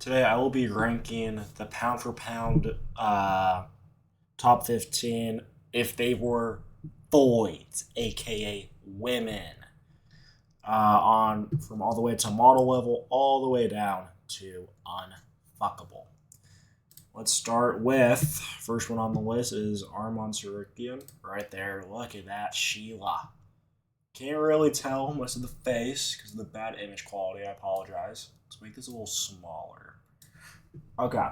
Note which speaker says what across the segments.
Speaker 1: Today I will be ranking the pound for pound top 15 if they were foids, aka women, on from all the way to model level, all the way down to unfuckable. Let's start with first one on the list is Armon Sarukian. Right there, look at that Sheila. Can't really tell most of the face because of the bad image quality. I apologize. Let's make this a little smaller. Okay.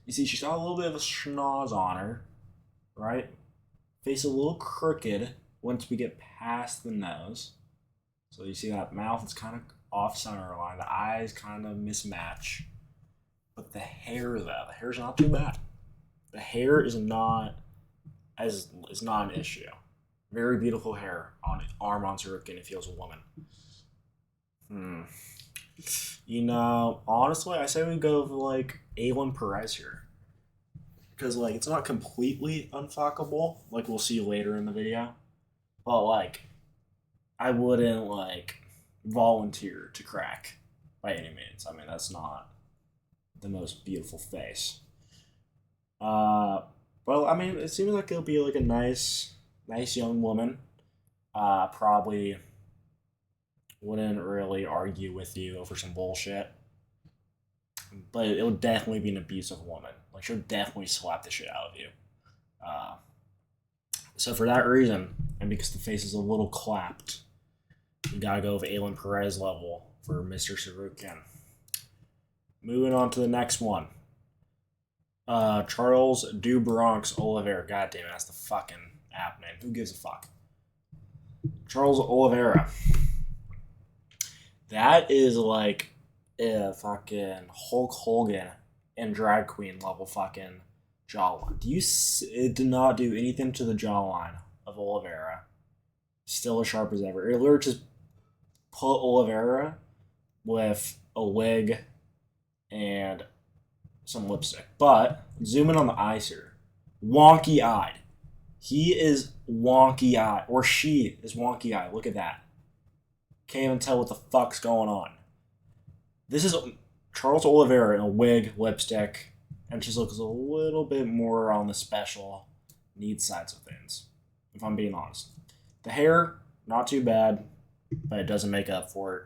Speaker 1: You see, she's got a little bit of a schnoz on her, right? Face a little crooked once we get past the nose. So you see that mouth is kind of off center line. The eyes kind of mismatch. But the hair, though, the hair's not too bad. The hair is not an issue. Very beautiful hair on Armon Sarukian if he was a woman. Honestly, I say we go for like A1 Perez here. Because like it's not completely unfuckable, like we'll see later in the video. But like I wouldn't like volunteer to crack by any means. I mean that's not the most beautiful face. Well, I mean it seems like it'll be like a nice young woman. Probably wouldn't really argue with you over some bullshit. But it would definitely be an abusive woman. Like, she'll definitely slap the shit out of you. Uh, so for that reason, and because the face is a little clapped, you gotta go with Aylin Perez level for Mr. Sarukian. Moving on to the next one. Charles Du Bronx Oliveira. God damn it, that's the fucking app name. Who gives a fuck? Charles Oliveira. That is like a fucking Hulk Hogan and drag queen level fucking jawline. It did not do anything to the jawline of Oliveira. Still as sharp as ever. It literally just put Oliveira with a wig and some lipstick. But zoom in on the eyes here. Wonky eyed. He is wonky eyed. Or she is wonky eyed. Look at that. Can't even tell what the fuck's going on. This is Charles Oliveira in a wig, lipstick, and she looks a little bit more on the special needs sides of things, if I'm being honest. The hair, not too bad, but it doesn't make up for it.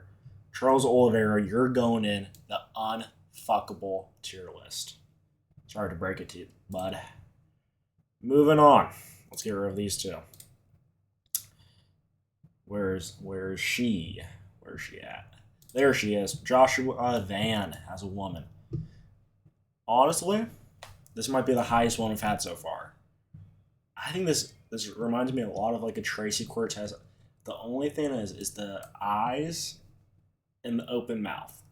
Speaker 1: Charles Oliveira, you're going in the unfuckable tier list. Sorry to break it to you, bud. Moving on. Let's get rid of these two. Where's she? Where's she at? There she is. Joshua Van as a woman. Honestly, this might be the highest one we've had so far. I think this reminds me a lot of like a Tracy Cortez. The only thing is the eyes and the open mouth.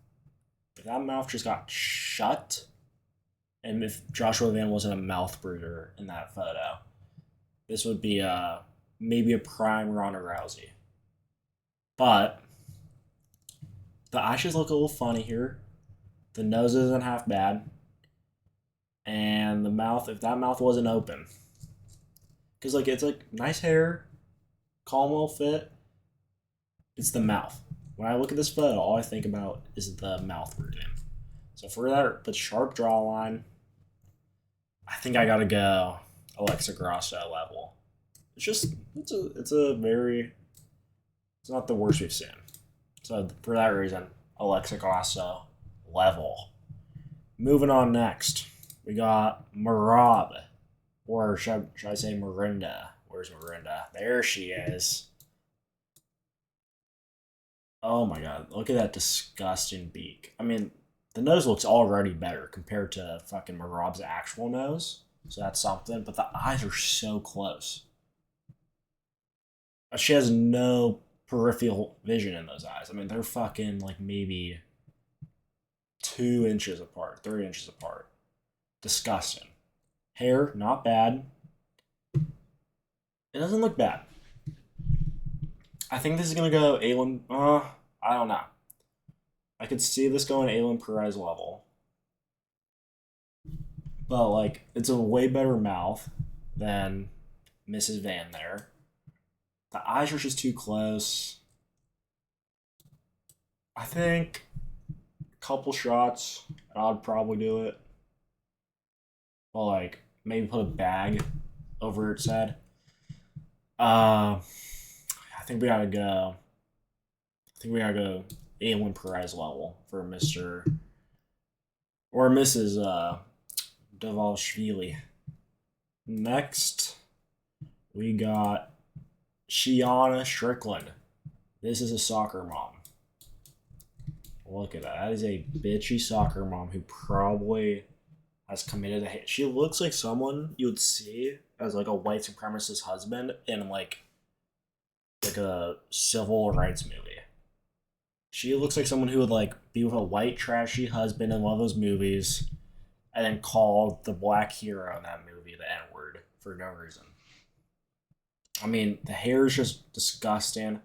Speaker 1: If that mouth just got shut, and if Joshua Van wasn't a mouth breather in that photo, this would be maybe a prime Ronda Rousey. But the eyes look a little funny here. The nose isn't half bad. And the mouth, if that mouth wasn't open. Because like it's like nice hair, calm little fit. It's the mouth. When I look at this photo, all I think about is the mouth breathing. So for that, the sharp jawline, I think I gotta go Alexa Grasso level. It's not the worst we've seen. So for that reason, Alexa Grasso level. Moving on next, we got Marab, or should I say Mirinda? Where's Mirinda? There she is. Oh my god, look at that disgusting beak. I mean, the nose looks already better compared to fucking Marab's actual nose, so that's something, but the eyes are so close. She has no peripheral vision in those eyes. I mean, they're fucking like maybe 2 inches apart, 3 inches apart. Disgusting. Hair, not bad. It doesn't look bad. I think this is gonna go Aylin. I don't know. I could see this going Aylin Perez level, but like it's a way better mouth than Mrs. Van there. The eyes are just too close. I think couple shots, I'd probably do it. Well, like maybe put a bag over its head. I think we gotta go. I think we gotta go Aylin Perez level for Mr. or Mrs. Davalishvili. Next, we got Shiana Strickland. This is a soccer mom. Look at that. That is a bitchy soccer mom who probably has committed a hate. She looks like someone you would see as like a white supremacist husband in like a civil rights movie. She looks like someone who would like be with a white trashy husband in one of those movies and then call the black hero in that movie the N-word for no reason. I mean, the hair is just disgusting.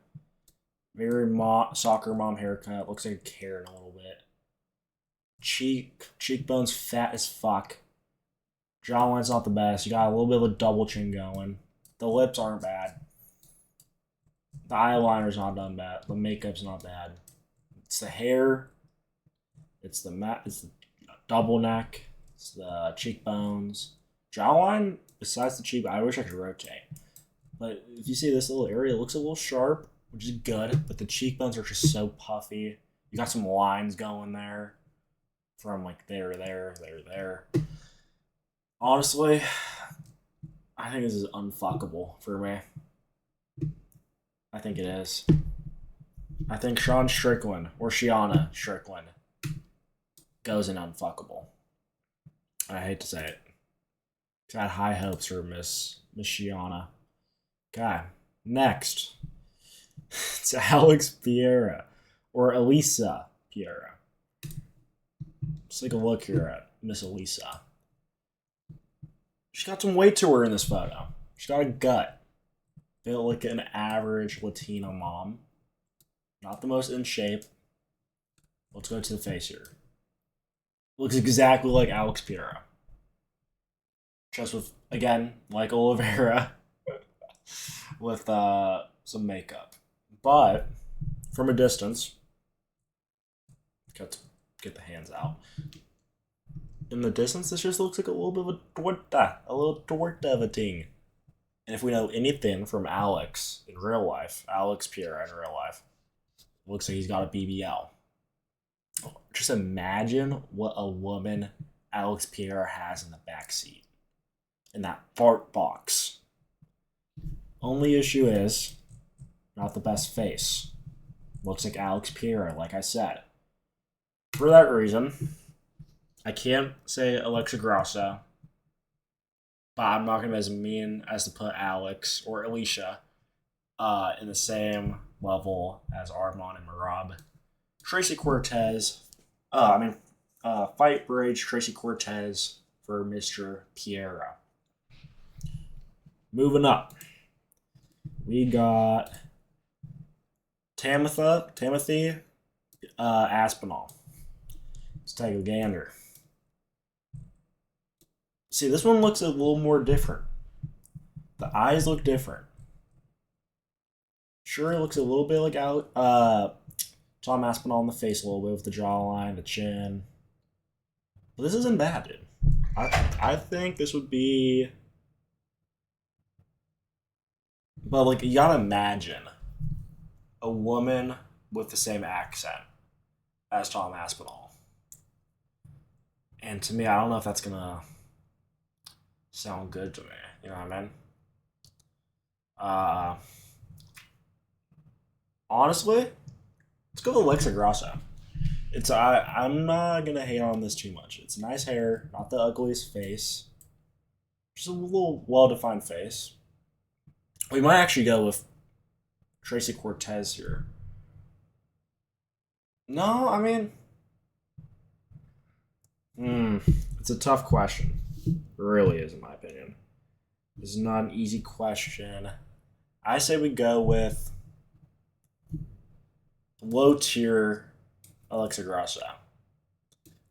Speaker 1: Very soccer mom haircut. Looks like a Karen a little bit. Cheekbones fat as fuck. Jawline's not the best. You got a little bit of a double chin going. The lips aren't bad. The eyeliner's not done bad. The makeup's not bad. It's the hair. It's the double neck. It's the cheekbones. Jawline, besides the cheek, I wish I could rotate. But if you see this little area, it looks a little sharp, which is good. But the cheekbones are just so puffy. You got some lines going there. From like there. Honestly, I think this is unfuckable for me. I think it is. I think Sean Strickland or Shiana Strickland goes in unfuckable. I hate to say it. Got high hopes for Miss Shiana. Okay, next. It's Alex Piera or Elisa Piera. Let's take a look here at Miss Elisa. She's got some weight to her in this photo. She's got a gut. Built like an average Latina mom. Not the most in shape. Let's go to the face here. Looks exactly like Alex Piera. Just with, again, like Oliveira, with some makeup. But, from a distance, get the hands out. In the distance, this just looks like a little bit of a little torta of a thing. And if we know anything from Alex in real life, Alex Piera in real life, looks like he's got a BBL. Just imagine what a woman Alex Piera has in the backseat. In that fart box. Only issue is, not the best face. Looks like Alex Piera, like I said. For that reason, I can't say Alexa Grasso, but I'm not going to be as mean as to put Alex or Alicia in the same level as Armand and Marab. Tracy Cortez, Fight Rage Tracy Cortez for Mr. Piera. Moving up, we got Timothy Aspinall. Let's take a gander. See, this one looks a little more different. The eyes look different. Sure, it looks a little bit like Tom Aspinall in the face a little bit with the jawline, the chin. But this isn't bad, dude. I think this would be... But, like, you gotta imagine a woman with the same accent as Tom Aspinall. And to me, I don't know if that's gonna sound good to me. You know what I mean? Honestly, let's go with Alexa Grasso. I'm not gonna hate on this too much. It's nice hair, not the ugliest face. Just a little well-defined face. We might actually go with Tracy Cortez here. No, I mean... it's a tough question. It really is, in my opinion. This is not an easy question. I say we go with low-tier Alexa Grasso.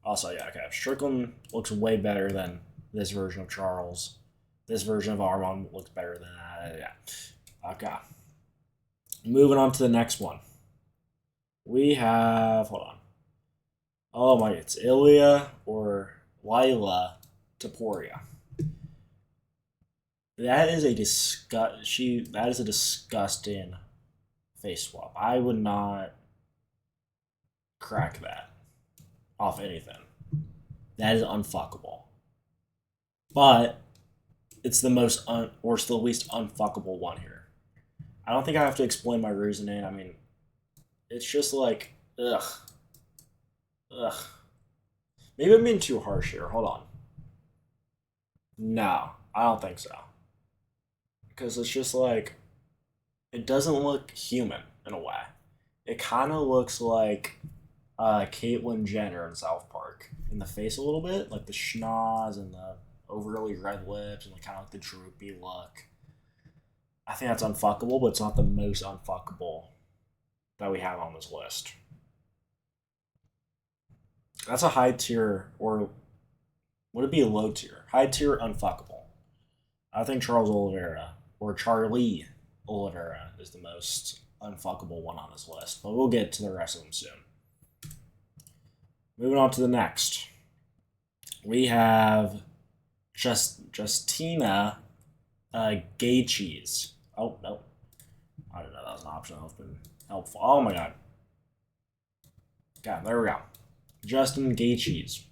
Speaker 1: Also, yeah, okay. Strickland looks way better than this version of Charles. This version of Armand looks better than that. Yeah. Okay. Moving on to the next one. We have... Hold on. Oh my, it's Ilya or Lila Taporia. That is a that is a disgusting face swap. I would not crack that off anything. That is unfuckable. But it's the or it's the least unfuckable one here. I don't think I have to explain my reasoning. I mean, it's just like, ugh, ugh. Maybe I'm being too harsh here. Hold on. No, I don't think so. Because it's just like, it doesn't look human in a way. It kind of looks like Caitlyn Jenner in South Park in the face a little bit, like the schnoz and the overly red lips and kind of like the droopy look. I think that's unfuckable, but it's not the most unfuckable that we have on this list. That's a high tier, or would it be a low tier? High tier unfuckable. I think Charles Oliveira or Charlie Oliveira is the most unfuckable one on this list, but we'll get to the rest of them soon. Moving on to the next, we have Justina Gay Cheese. Oh no, I didn't know that was an option. That's been helpful. Oh my god. Okay, there we go. Justin Gay Cheese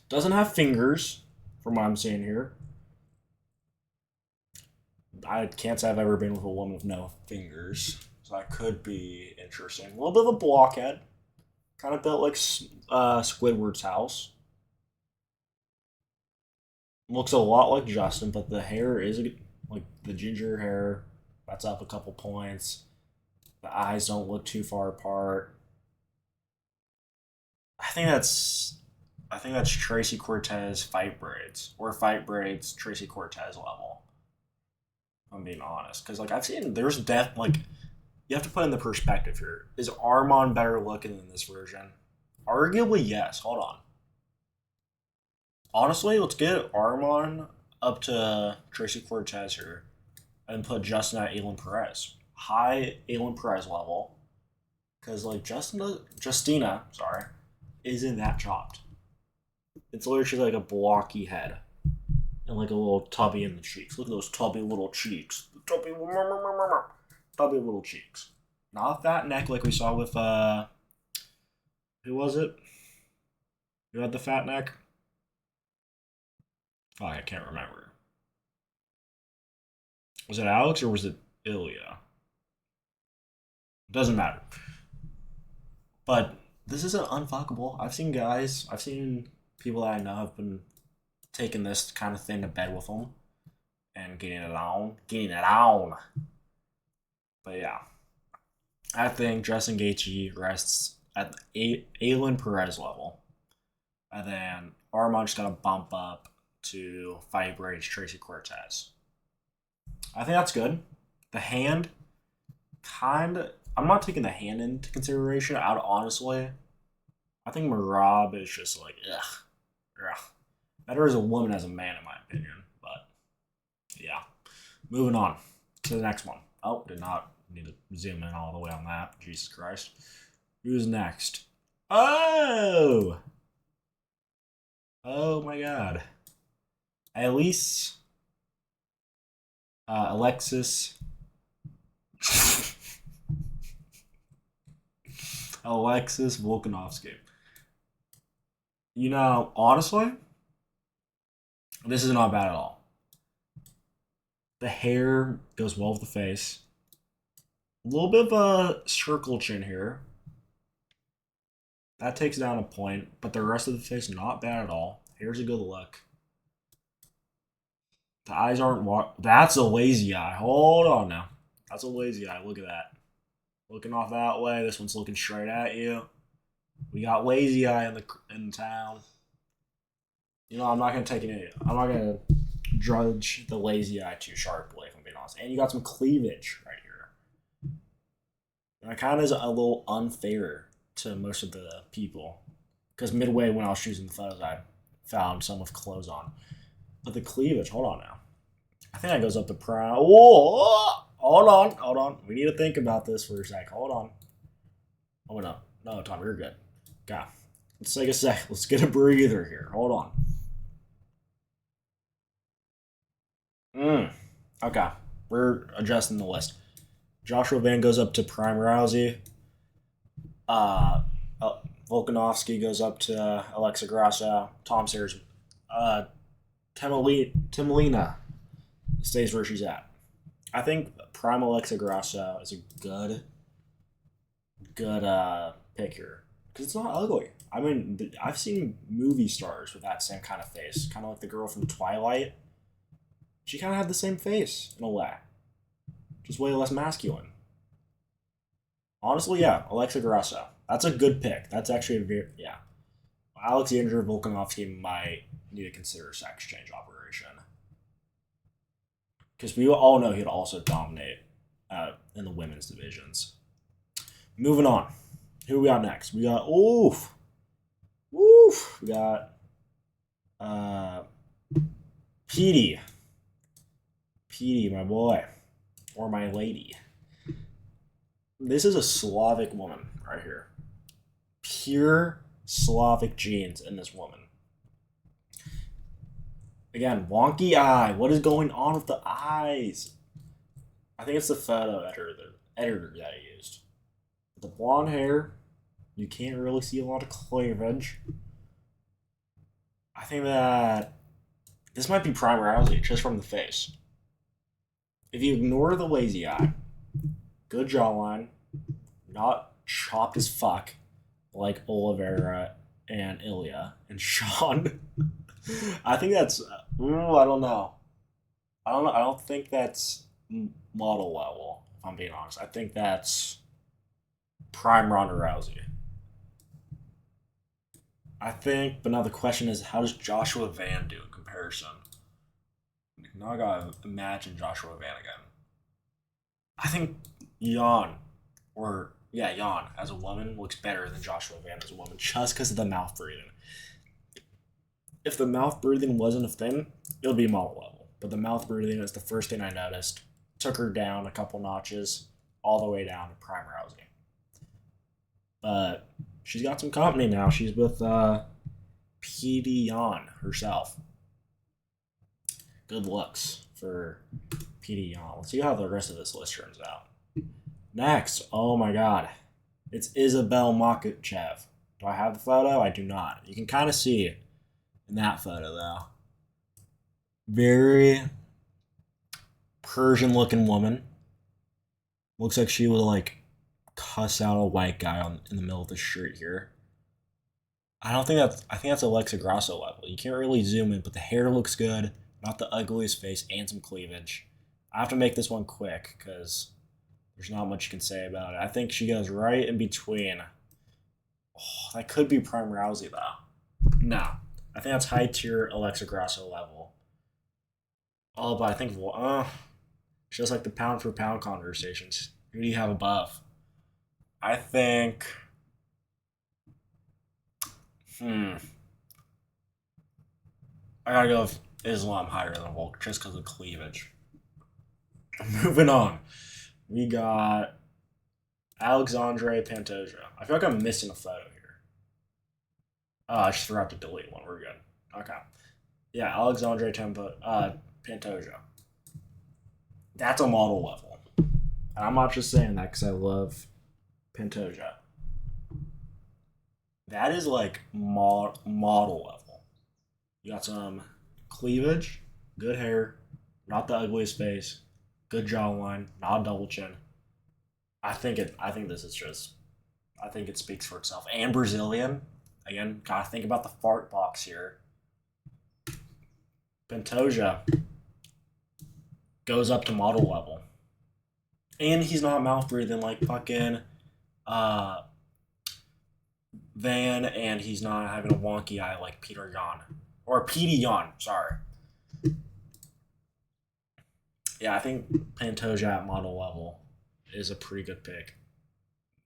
Speaker 1: doesn't have fingers, from what I'm seeing here. I can't say I've ever been with a woman with no fingers, so that could be interesting. A little bit of a blockhead, kind of built like Squidward's house. Looks a lot like Justin, but the hair is like the ginger hair. That's up a couple points. The eyes don't look too far apart. I think that's I think that's Tracy Cortez fight braids or fight braids Tracy Cortez level. If I'm being honest, because like I've seen there's death like you have to put in the perspective here. Is Armand better looking than this version? Arguably, yes. Hold on. Honestly, let's get Armand up to Tracy Cortez here and put Justin at Aylin Perez. High Aylin Perez level. Because, like, Justina, sorry, isn't that chopped. It's literally like a blocky head and like a little tubby in the cheeks. Look at those tubby little cheeks. Tubby little cheeks. Not a fat neck like we saw with, who was it? Who had the fat neck? Oh, I can't remember. Was it Alex or was it Ilya? Doesn't matter. But this isn't unfuckable. I've seen people that I know have been taking this kind of thing to bed with them and getting it on. But yeah, I think Justin Gaethje rests at the Aylin Perez level, and then Armand just got to bump up to fight British Tracy Cortez. I think that's good. The hand, kind of. I'm not taking the hand into consideration. Out honestly, I think Marab is just like ugh. Better as a woman as a man, in my opinion. But yeah, moving on to the next one. Oh, did not need to zoom in all the way on that. Jesus Christ. Who's next? Oh, oh my God. At least Alexis. Alexis Volkanovski. You know, honestly, this is not bad at all. The hair goes well with the face. A little bit of a circle chin here. That takes down a point, but the rest of the face not bad at all. Here's a good look. The eyes aren't. That's a lazy eye. Hold on now. That's a lazy eye. Look at that. Looking off that way. This one's looking straight at you. We got lazy eye in town. You know, I'm not gonna take it. I'm not gonna judge the lazy eye too sharply, if I'm being honest. And you got some cleavage right here. And it kind of is a little unfair to most of the people, because midway when I was choosing the photos, I found some with clothes on. But the cleavage, hold on now. I think that goes up to prime. Whoa! Hold on. We need to think about this for a sec. Hold on. Oh no, Tom, you're good. Okay. Let's take a sec. Let's get a breather here. Hold on. Okay. We're adjusting the list. Joshua Van goes up to Prime Rousey. Uh, Volkanovski goes up to Alexa Grasso. Tom Sayers. Uh, Timelina stays where she's at. I think Prime Alexa Grasso is a good pick here because it's not ugly. I mean, I've seen movie stars with that same kind of face, kind of like the girl from Twilight. She kind of had the same face in a way, just way less masculine. Honestly, yeah, Alexa Grasso. That's a good pick. That's actually a very yeah. Alexander Volkanovski might need to consider a sex change operation because we all know he'd also dominate in the women's divisions. Moving on. Who we got next? We got oof. We got uh Petey. Petey, my boy. Or my lady. This is a Slavic woman right here. Pure Slavic genes in this woman. Again, wonky eye. What is going on with the eyes? I think it's the photo editor that I used. The blonde hair, you can't really see a lot of cleavage. I think that this might be Prime Rousey just from the face. If you ignore the lazy eye, good jawline, not chopped as fuck like Oliveira and Ilya and Sean. I think that's. I don't know. I don't think that's model level. If I'm being honest, I think that's prime Ronda Rousey. I think, but now the question is, how does Joshua Van do in comparison? Now I gotta imagine Joshua Van again. I think Jan, or yeah, Jan as a woman looks better than Joshua Van as a woman just because of the mouth breathing. If the mouth breathing wasn't a thing, it would be model level. But the mouth breathing is the first thing I noticed. Took her down a couple notches, all the way down to Prime Rousey. But she's got some company now. She's with PD Yan herself. Good looks for PD Yan. Let's see how the rest of this list turns out. Next, oh my god, it's Isabel Makachev. Do I have the photo? I do not. You can kind of see it in that photo though. Very Persian looking woman. Looks like she would like cuss out a white guy in the middle of the shirt here. I think that's Alexa Grasso level. You can't really zoom in, but the hair looks good. Not the ugliest face and some cleavage. I have to make this one quick because there's not much you can say about it. I think she goes right in between. Oh, that could be Prime Rousey though. No. I think that's high tier Alexa Grasso level. Oh, but I think just like the pound for pound conversations. Who do you have above? I think. I gotta go with Islam higher than Volk just because of cleavage. Moving on. We got Alexandre Pantoja. I feel like I'm missing a photo here. Oh, I just forgot to delete one. We're good. Okay. Yeah, Alexandre Pantoja. That's a model level. And I'm not just saying that because I love Pantoja. That is like model level. You got some cleavage, good hair, not the ugliest face, good jawline, not a double chin. I think this is just. I think it speaks for itself. And Brazilian. Again, gotta think about the fart box here. Pantoja goes up to model level. And he's not mouth breathing like fucking Van, and he's not having a wonky eye like Peter Yan. Or Petey Yan, sorry. Yeah, I think Pantoja at model level is a pretty good pick.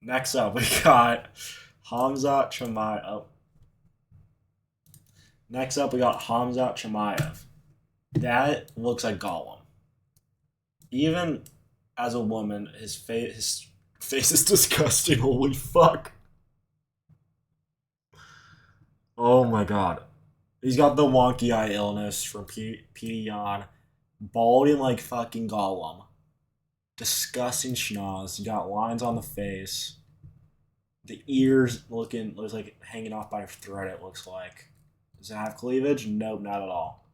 Speaker 1: Next up, we got Hamzat Chimaev. Oh. Next up, we got Hamzat Chimaev. That looks like Gollum. Even as a woman, his face is disgusting. Holy fuck. my god. He's got the wonky eye illness from Pedion. Balding like fucking Gollum. Disgusting schnoz. He got lines on the face. The ears looks like hanging off by a thread, it looks like. Does it have cleavage? Nope, not at all.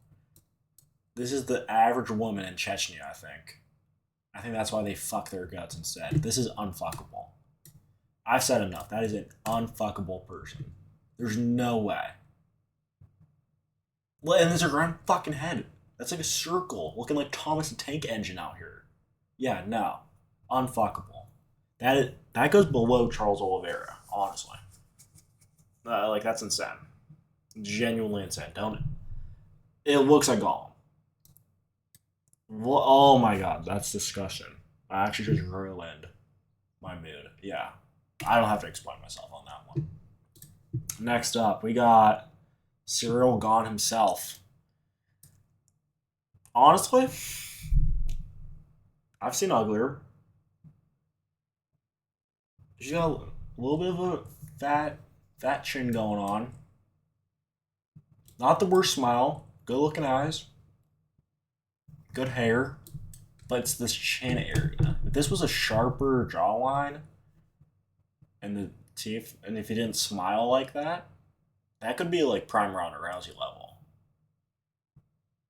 Speaker 1: This is the average woman in Chechnya, I think. I think that's why they fuck their guts instead. This is unfuckable. I've said enough. That is an unfuckable person. There's no way. And there's a round fucking head. That's like a circle, looking like Thomas the Tank Engine out here. Yeah, no. Unfuckable. That goes below Charles Oliveira, honestly. Like, that's insane. Genuinely insane. Don't. It looks like Gollum. Oh my god, that's disgusting. I actually just ruined my mood. Yeah. I don't have to explain myself on that one. Next up, we got Cyril Gahn himself. Honestly, I've seen uglier. She's got a little bit of a fat chin going on. Not the worst smile. Good looking eyes. Good hair. But it's this chin area. If this was a sharper jawline and the teeth, and if he didn't smile like that, that could be like prime Ronda Rousey level.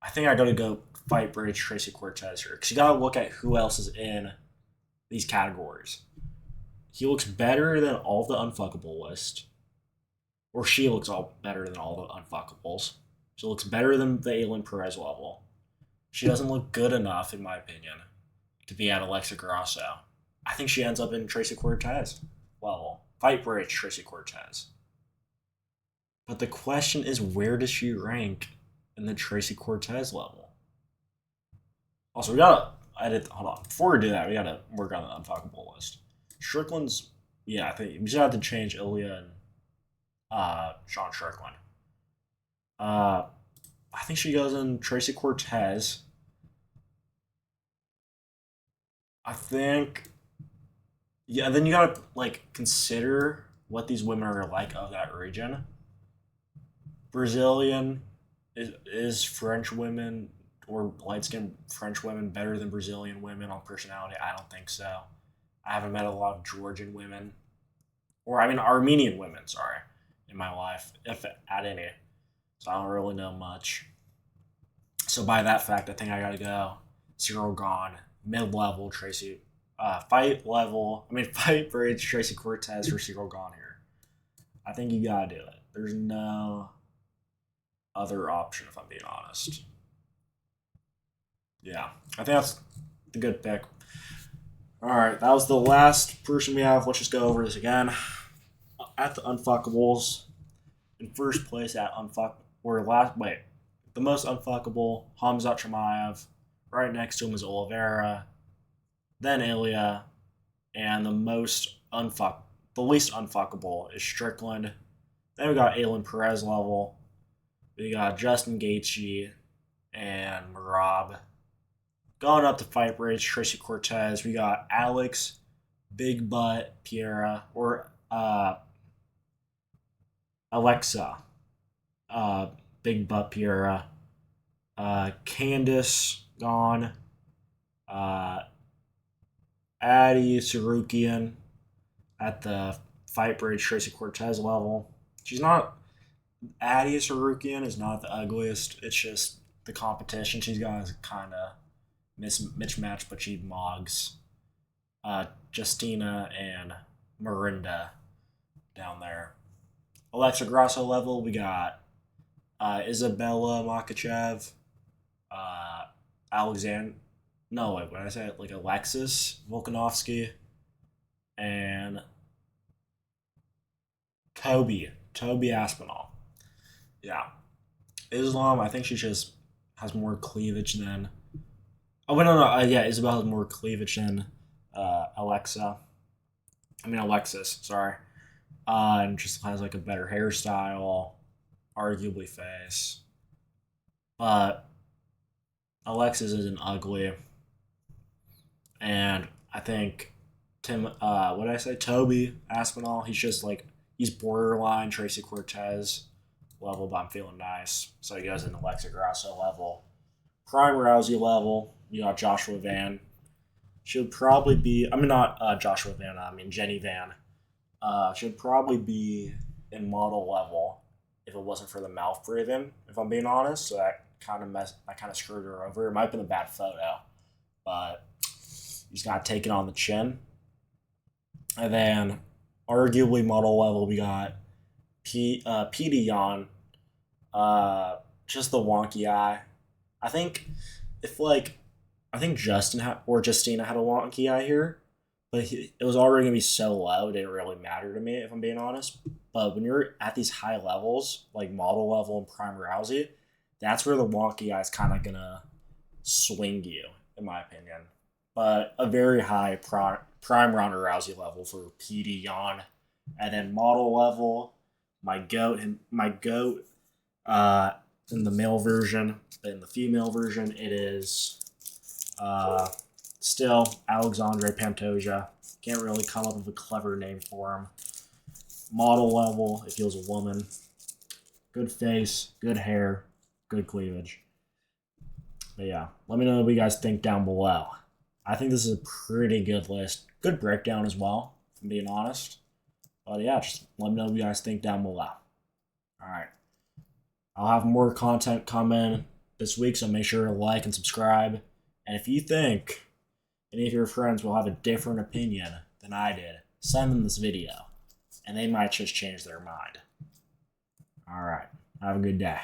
Speaker 1: I think I gotta go fight British Tracy Cortez here. Because you gotta look at who else is in these categories. He looks better than all the unfuckable list. Or she looks all better than all the unfuckables. She looks better than the Aylin Perez level. She doesn't look good enough, in my opinion, to be at Alexa Grasso. I think she ends up in Tracy Cortez level. Fight British Tracy Cortez. But the question is, where does she rank in the Tracy Cortez level? Also, we gotta edit. Hold on. Before we do that, we gotta work on the unfuckable list. Strickland's. Yeah, I think we just have to change Ilya and Sean Strickland. I think she goes in Tracy Cortez. I think. Yeah, then you gotta like consider what these women are like of that region. Brazilian is French women or light skinned French women better than Brazilian women on personality? I don't think so. I haven't met a lot of Georgian women, or I mean Armenian women, sorry, in my life, if at any. So I don't really know much. So by that fact, I think I gotta go Cyril Gahn, mid-level Tracy, fight for Tracy Cortez or Cyril Gahn here. I think you gotta do it. There's no other option if I'm being honest. Yeah, I think that's a good pick. All right, that was the last person we have. Let's just go over this again. At the unfuckables, in first place at the most unfuckable, Hamzat Chimaev. Right next to him is Oliveira, then Ilya, and the least unfuckable is Strickland. Then we got Aylin Perez level. We got Justin Gaethje and Merab. Going up to fight British Tracy Cortez, we got Alex Big Butt Piera or Alexa Big Butt Piera, Candice Gone, Addie Sarukian at the fight British Tracy Cortez level. She's not. Addie Sarukian is not the ugliest. It's just the competition she's got is kind of mismatched, but she mogs Justina and Mirinda down there. Alexa Grasso level, we got Isabella Makachev, Alexis Volkanovski, and Toby Aspinall. Yeah. Islam, I think she just has more cleavage than. Oh, wait, no. Yeah, Isabel has more cleavage than Alexis, sorry. And just has like a better hairstyle, arguably face. But Alexis isn't ugly. And I think Toby Aspinall, he's just like, he's borderline Tracy Cortez. level, but I'm feeling nice. So he goes into Alexa Grasso level. Prime Rousey level, you got Joshua Van. Should probably be, I mean, not Joshua Van, I mean, Jenny Van. Should probably be in model level if it wasn't for the mouth breathing, if I'm being honest. So that kind of screwed her over. It might have been a bad photo, but he's got to take it on the chin. And then, arguably model level, we got P Dion. Just the wonky eye. I think if I think Justina had a wonky eye here, but it was already gonna be so low, it didn't really matter to me if I'm being honest. But when you're at these high levels, like model level and prime Rousey, that's where the wonky eye is kind of gonna swing you, in my opinion. But a very high prime Ronda Rousey level for PD Yon, and then model level, my goat, in the male version. In the female version, it is still Alexandre Pantoja. Can't really come up with a clever name for him. Model level, if he was a woman. Good face, good hair, good cleavage. But yeah, let me know what you guys think down below. I think this is a pretty good list. Good breakdown as well, if I'm being honest. But yeah, just let me know what you guys think down below. Alright. I'll have more content coming this week, so make sure to like and subscribe. And if you think any of your friends will have a different opinion than I did, send them this video, and they might just change their mind. Alright. Have a good day.